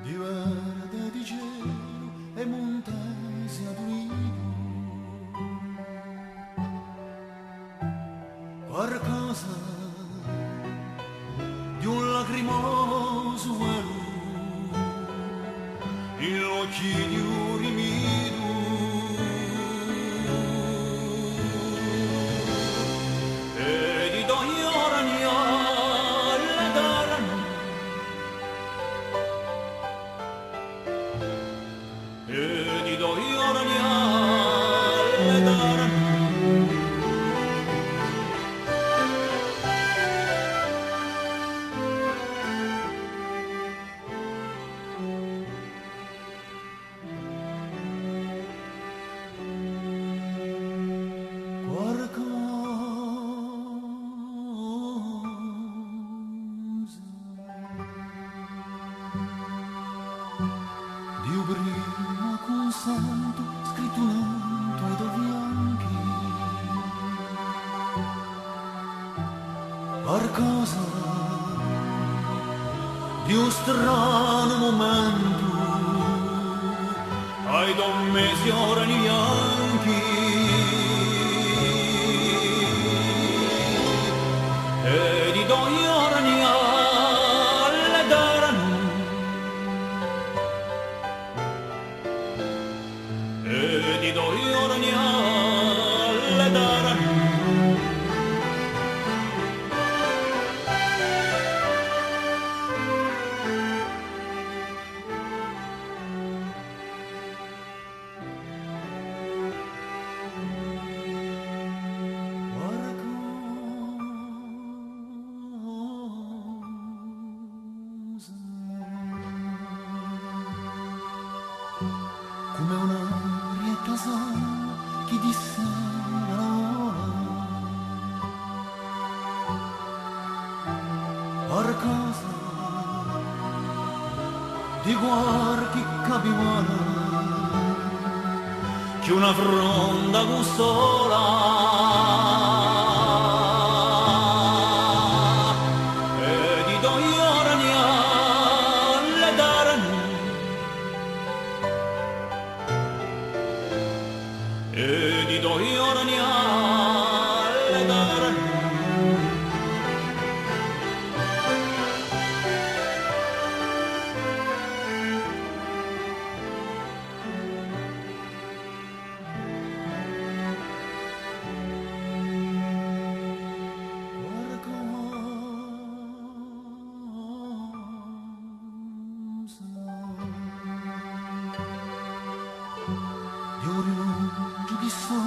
Di verde di cielo e montesi ad ulivo, qualcosa di un lacrimoso velo in occhi di un rimido, e di ogni ora la daranno, e di ogni ora la daranno. Dio prima con santo scritto un'anto ai bianchi, qualcosa di un strano momento ai mesi ora neanche, e di ogni ora le daranno, e di ogni ora le daranno. Come un'arietta sana che disse la ora, qualcosa di qualche capivara che una fronda gustola, e di ogni ora le daranno, e di ogni ora le daranno. Di un rilungio di sole